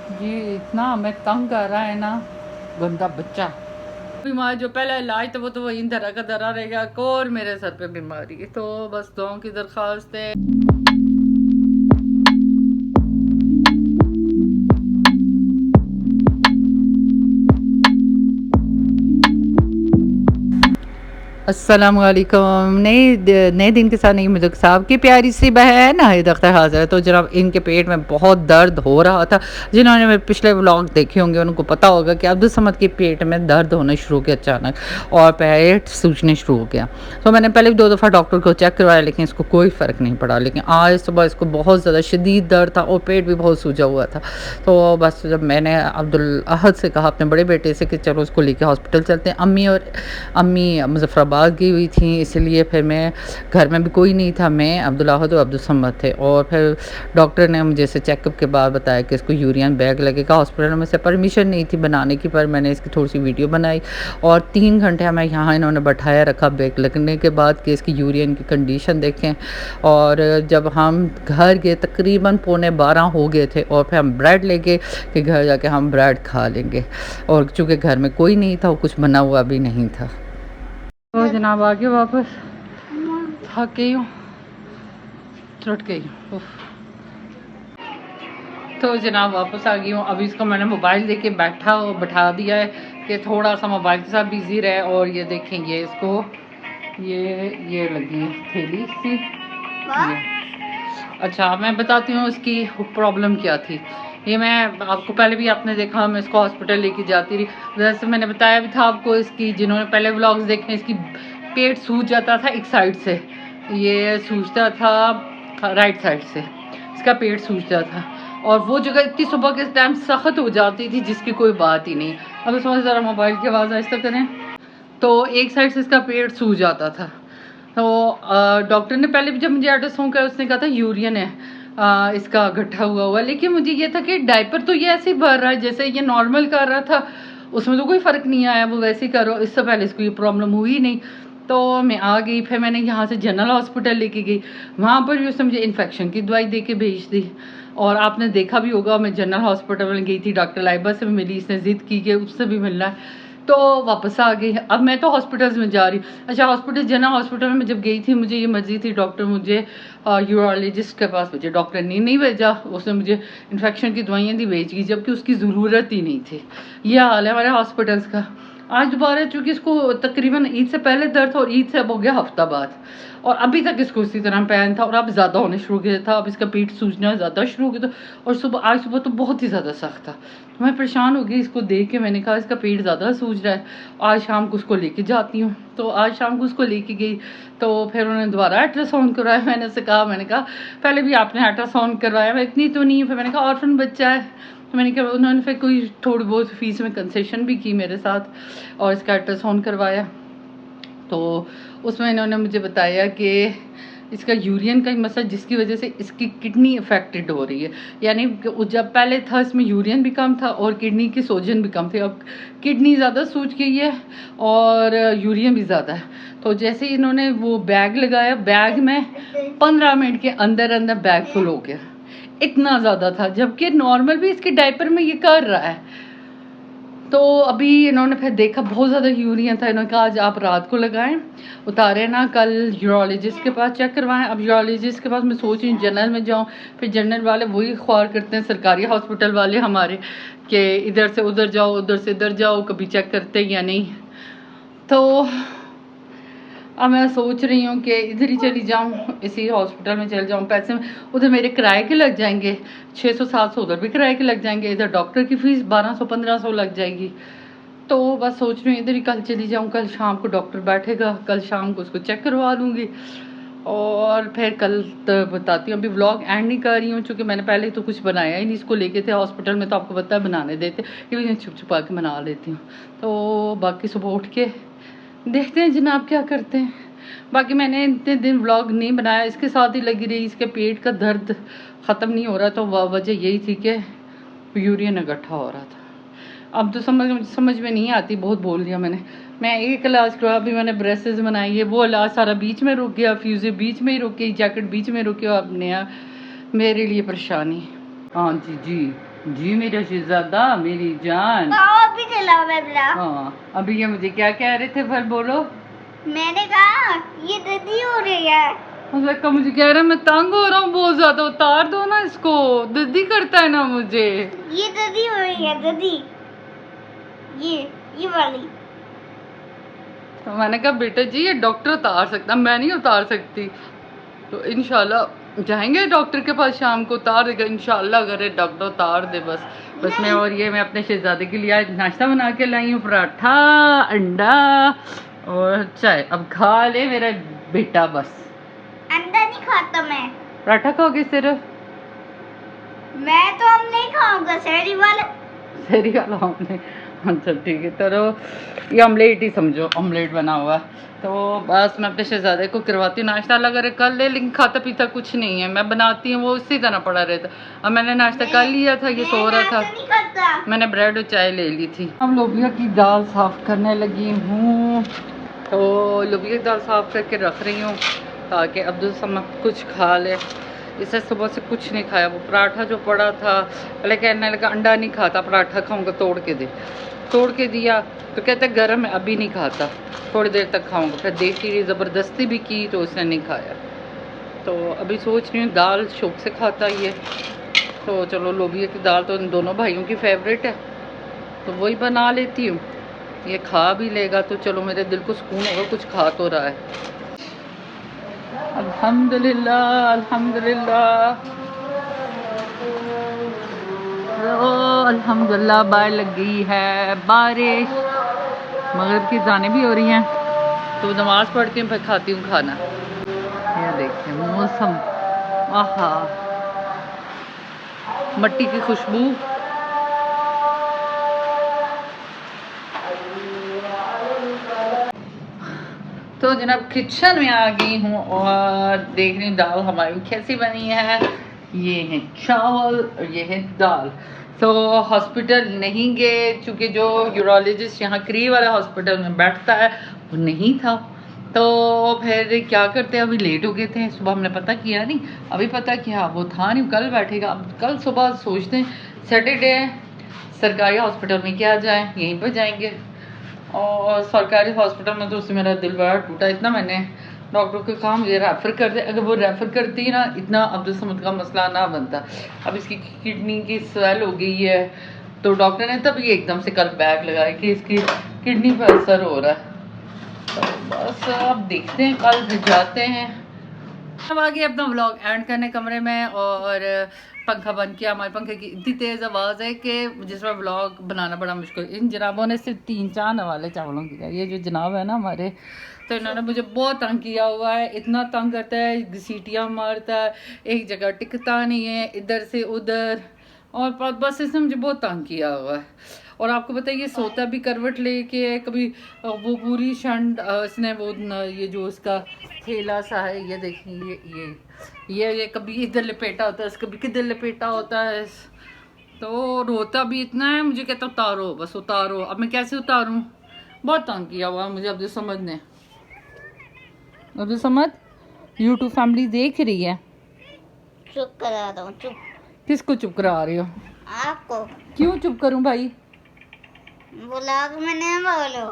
जी इतना हमें तंग कर रहा है ना गंदा बच्चा। बीमार जो पहला इलाज था वो तो वही धरा का धरा रहेगा, और मेरे सर पे बीमारी है, तो बस दुआओं की दरख्वास्त है। अस्सलाम वालेकुम। नए दिन के साथ नई मुझे साहब की प्यारी सी बहन हाइद अख्तर हाज़िर है। तो जनाब इनके पेट में बहुत दर्द हो रहा था। जिन्होंने मेरे पिछले व्लॉग देखे होंगे उनको पता होगा कि अब्दुल समद के पेट में दर्द होना शुरू हो गया अचानक, और पेट सूजने शुरू हो गया। तो मैंने पहले भी 2 दफ़ा डॉक्टर को चेक करवाया, लेकिन इसको कोई फ़र्क नहीं पड़ा। लेकिन आज सुबह इसको बहुत ज़्यादा शदीद दर्द था और पेट भी बहुत सूजा हुआ था। तो बस जब मैंने अब्दुल अहद से कहा अपने बड़े बेटे से कि चलो उसको लेके हॉस्पिटल चलते हैं, अम्मी मुज़फ़्फ़राबाद गई हुई थी, इसलिए फिर मैं घर में भी कोई नहीं था, मैं अब्दुल अहद और अब्दुल समद थे। और फिर डॉक्टर ने मुझे से चेकअप के बाद बताया कि इसको यूरियन बैग लगेगा। हॉस्पिटल में से परमिशन नहीं थी बनाने की, पर मैंने इसकी थोड़ी सी वीडियो बनाई और 3 घंटे हमें यहाँ इन्होंने बैठाया रखा बैग लगने के बाद कि इसकी यूरियन की कंडीशन देखें। और जब हम घर गए तकरीबन 11:15 हो गए थे, और फिर हम ब्रेड लेके कि घर जाके हम ब्रेड खा लेंगे, और चूँकि घर में कोई नहीं था और कुछ बना हुआ भी नहीं था। तो जनाब आगे वापस थक गई हूँ, चुट गई हूँ। तो जनाब वापस आ गई हूँ। अभी इसको मैंने मोबाइल देके बैठा दिया है कि थोड़ा सा मोबाइल के साथ बिजी रहे। और ये देखें, ये इसको ये लगी है थैली सी ये। अच्छा मैं बताती हूँ इसकी प्रॉब्लम क्या थी। ये मैं आपको पहले भी आपने देखा, मैं इसको हॉस्पिटल लेके जाती रही। जैसे मैंने बताया भी था आपको, इसकी जिन्होंने पहले व्लॉग्स देखे, इसकी पेट सूज जाता था एक साइड से, ये सूजता था राइट साइड से, इसका पेट सूजता था। और वो जगह इतनी सुबह के टाइम सख्त हो जाती थी जिसकी कोई बात ही नहीं। अब समझ ज़रा मोबाइल की आवाज़ आहिस्ता करें। तो एक साइड से इसका पेट सूज जाता था। तो डॉक्टर ने पहले भी जब मुझे अल्ट्रासाउंड किया उसने कहा था यूरियन है इसका गड्ढा हुआ। लेकिन मुझे ये था कि डायपर तो ये ऐसे ही भर रहा है जैसे ये नॉर्मल कर रहा था, उसमें तो कोई फ़र्क नहीं आया, वो वैसे ही कर रहा। इससे पहले इसको ये प्रॉब्लम हुई नहीं। तो मैं आ गई, फिर मैंने यहाँ से जनरल हॉस्पिटल लेके गई। वहाँ पर भी उसने मुझे इन्फेक्शन की दवाई दे के भेज दी। और आपने देखा भी होगा, मैं जनरल हॉस्पिटल में गई थी, डॉक्टर लाइबा से भी मिली, इसने ज़िद की कि उससे भी मिलना है। तो वापस आ गई। अब मैं तो हॉस्पिटल्स में जा रही हूँ। अच्छा हॉस्पिटल जनरल हॉस्पिटल में जब गई थी, मुझे ये मर्जी थी डॉक्टर मुझे यूरोलॉजिस्ट के पास भेजे, डॉक्टर ने नहीं भेजा। उसने मुझे इन्फेक्शन की दवाइयाँ दी भेज की, जबकि उसकी ज़रूरत ही नहीं थी। यह हाल है हमारे हॉस्पिटल्स का। आज दोबारा चूँकि इसको तकरीबन ईद से पहले दर्द था और ईद से अब हो गया हफ्ता बाद, और अभी तक इसको इसी तरह पैन था, और अब ज़्यादा होने शुरू हो गया था। अब इसका पेट सूजना ज़्यादा शुरू हो गया था, और आज सुबह तो बहुत ही ज़्यादा सख्त था। मैं परेशान हो गई इसको देख के। मैंने कहा इसका पेट ज़्यादा सूज रहा है, आज शाम को उसको लेके जाती हूँ। तो आज शाम को उसको लेके गई, तो फिर उन्होंने दोबारा अल्ट्रासाउंड करवाया। मैंने कहा पहले भी आपने अल्ट्रासाउंड करवाया, मैं इतनी तो नहीं है। फिर मैंने कहा ऑर्फन बच्चा है, तो मैंने कहा उन्होंने फिर कोई थोड़ी बहुत फीस में कंसेशन भी की मेरे साथ, और इसका अल्ट्रासाउंड करवाया। तो उसमें इन्होंने मुझे बताया कि इसका यूरियन का मसला, जिसकी वजह से इसकी किडनी अफेक्टेड हो रही है। यानी जब पहले था इसमें यूरियन भी कम था और किडनी की सोजन भी कम थे, अब किडनी ज़्यादा सूज गई है और यूरियन भी ज़्यादा है। तो जैसे इन्होंने वो बैग लगाया, बैग में 15 मिनट के अंदर अंदर बैग फुल हो गया, इतना ज़्यादा था, जबकि नॉर्मल भी इसके डायपर में ये कर रहा है। तो अभी इन्होंने फिर देखा बहुत ज़्यादा यूरियन था, इन्होंने कहा आज आप रात को लगाएं, उतारे ना, कल यूरोलॉजिस्ट के पास चेक करवाएं। अब यूरोलॉजिस्ट के पास मैं सोच रही हूँ जनरल में जाऊँ, फिर जनरल वाले वही ख्वार करते हैं सरकारी हॉस्पिटल वाले हमारे, कि इधर से उधर जाओ उधर से इधर जाओ, कभी चेक करते या नहीं। तो अब मैं सोच रही हूँ कि इधर ही चली जाऊँ, इसी हॉस्पिटल में चल जाऊँ। पैसे उधर मेरे किराए के लग जाएंगे 600-700, उधर भी किराए के लग जाएंगे, इधर डॉक्टर की फ़ीस 1200-1500 लग जाएगी। तो बस सोच रही हूँ इधर ही कल चली जाऊँ, कल शाम को डॉक्टर बैठेगा, कल शाम को उसको चेक करवा लूँगी, और फिर कल तो बताती हूँ। अभी व्लॉग एंड नहीं कर रही हूँ क्योंकि मैंने पहले तो कुछ बनाया ही नहीं। इसको लेके थे हॉस्पिटल में तो आपको पता है बनाने देते, कि छुप छुपा के बना लेती हूँ। तो बाकी सुबह उठ के देखते हैं जनाब क्या करते हैं। बाकी मैंने इतने दिन व्लॉग नहीं बनाया, इसके साथ ही लगी रही। इसके पेट का दर्द ख़त्म नहीं हो रहा, तो वजह यही थी कि यूरियन इकट्ठा हो रहा था। अब तो समझ में नहीं आती, बहुत बोल दिया मैंने। मैं एक इलाज करवा, अभी मैंने ब्रेसेस बनाई है, वो इलाज सारा बीच में रुक गया, फ्यूज़े बीच में ही रुक गई, जैकेट बीच में रुक गया। अब नया मेरे लिए परेशानी। हाँ जी जी जी मेरा शहजादा, मेरी जान। अभी चला मैं। हाँ, अभी ये मुझे क्या कह रहे थे, फिर बोलो। मैंने कहा ये दर्दी हो रही है। का मुझे कह रहा है मैं तंग हो रहा हूँ बहुत ज्यादा, उतार दो ना इसको, दर्दी करता है ना मुझे। ये दर्दी हो रही है, दर्दी। ये वाली। तो मैंने कहा बेटा जी ये डॉक्टर उतार सकता, मैं नहीं उतार सकती। तो इंशाल्लाह जाएंगे डॉक्टर के पास, शाम को उतार देगा इंशाल्लाह, अगर ये डॉक्टर उतार दे बस मैं। और ये मैं अपने शहजादे के लिए आज नाश्ता बना के लाई हूँ, पराठा, अंडा और चाय। अब खा ले मेरा बेटा बस। अंडा नहीं खाता मैं। पराठा खाओगे सिर्फ? मैं तो हम नहीं खाऊंगा, शहरी वाला हमने। अच्छा ठीक है, तो ये ऑमलेट ही समझो, ऑमलेट बना हुआ। तो बस मैं अपने शहजादे को करवाती हूँ नाश्ता, अगर कर ले, लेकिन खाता पीता कुछ नहीं है। मैं बनाती हूँ वो उसी तरह पड़ा रहता। अब मैंने नाश्ता कर लिया था, ये सो रहा था, मैंने ब्रेड और चाय ले ली थी। अब लोबिया की दाल साफ करने लगी हूँ। तो लोबिया की दाल साफ करके रख रही हूँ ताकि अब्दुल समद कुछ खा ले। इसे सुबह से कुछ नहीं खाया, वो पराठा जो पड़ा था, पहले कहने लगा अंडा नहीं खाता, पराठा खाऊंगा, तोड़ के दिया तो कहते गर्म है, अभी नहीं खाता, थोड़ी देर तक खाऊंगा। फिर देखी रही, ज़बरदस्ती भी की तो उसने नहीं खाया। तो अभी सोच रही हूँ दाल शौक से खाता ही है, तो चलो लोबिया की दाल तो इन दोनों भाइयों की फेवरेट है, तो वही बना लेती हूँ। ये खा भी लेगा तो चलो मेरे दिल को सुकून होगा, कुछ खा तो रहा है। अल्हम्दुलिल्लाह अल्हम्दुलिल्लाह। अल्हम्दुलिल्लाह बाहर लग गई है बारिश, मगरिब की अज़ानें भी हो रही हैं, तो नमाज़ पढ़ती हूँ फिर खाती हूँ खाना। ये देखिए मौसम, आहा मट्टी की खुशबू। तो जनाब किचन में आ गई हूँ और देख रही हूँ दाल हमारी कैसी बनी है। ये है चावल और ये है दाल। तो हॉस्पिटल नहीं गए, चूँकि जो यूरोलॉजिस्ट यहाँ करीब वाला हॉस्पिटल में बैठता है वो नहीं था, तो फिर क्या करते हैं, अभी लेट हो गए थे। सुबह हमने पता किया नहीं, अभी पता किया वो था नहीं, कल बैठेगा। अब कल सुबह सोचते हैं सैटरडे है, सरकारी हॉस्पिटल में क्या जाए, यहीं पर जाएंगे। और सरकारी हॉस्पिटल में तो उससे मेरा दिल बड़ा टूटा, इतना मैंने डॉक्टर को कहा मुझे रेफ़र कर दे। अगर वो रेफ़र करती ना, इतना अब्दुल समद का मसला ना बनता। अब इसकी किडनी की स्वेल हो गई है, तो डॉक्टर ने तभी एकदम से कल बैग लगाया कि इसकी किडनी पर असर हो रहा है। तो बस अब देखते हैं, कल जाते हैं। अब आगे अपना व्लॉग एंड करने कमरे में, और पंखा बंद किया। हमारे पंखे की इतनी तेज़ आवाज़ है कि जिसमें व्लॉग बनाना बड़ा मुश्किल। इन जनाबों ने सिर्फ 3-4 वाले चावलों की, ये जो जनाब है ना हमारे, तो इन्होंने मुझे बहुत तंग किया हुआ है। इतना तंग करता है, घसीटियाँ मारता है, एक जगह टिकता नहीं है, इधर से उधर, और बस इसने मुझे बहुत तंग किया हुआ है। और आपको बताइए सोता भी करवट लेके, कभी वो पूरी शंड इसने वो ये जो उसका थैला सा है, ये देखिए ये कभी इधर लपेटा होता है, कभी किधर लपेटा होता है। तो रोता भी इतना है, मुझे कहता उतारो, बस उतारो। अब मैं कैसे उतारूं, बहुत तंग किया हुआ मुझे अब्दुल समद ने। अब्दुल समद यूट्यूब फैमिली देख रही है। चुप करा दो, चुप। किसको चुप करा रही हो? आपको। क्यों चुप करूं भाई? व्लॉग में नहीं बोलो।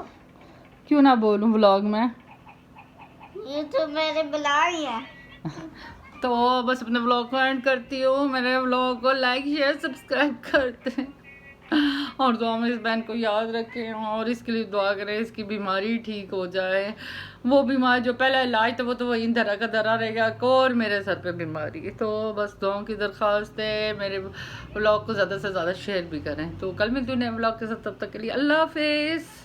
क्यों ना बोलूं व्लॉग में? ये तो मेरे बुला रही है। तो बस अपने व्लॉग को एंड करती हूँ। मेरे व्लॉग को लाइक शेयर सब्सक्राइब करते हैं, और दुआ में इस बहन को याद रखें, और इसके लिए दुआ करें इसकी बीमारी ठीक हो जाए। वो बीमारी जो पहला इलाज था वो तो वही धरा का धरा रहेगा, और मेरे सर पे बीमारी। तो बस दुआओं की दरख्वास्त है, मेरे व्लॉग को ज़्यादा से ज़्यादा शेयर भी करें। तो कल मिलती हूँ नए व्लॉग के साथ, तब तक के लिए अल्लाह हाफिज़।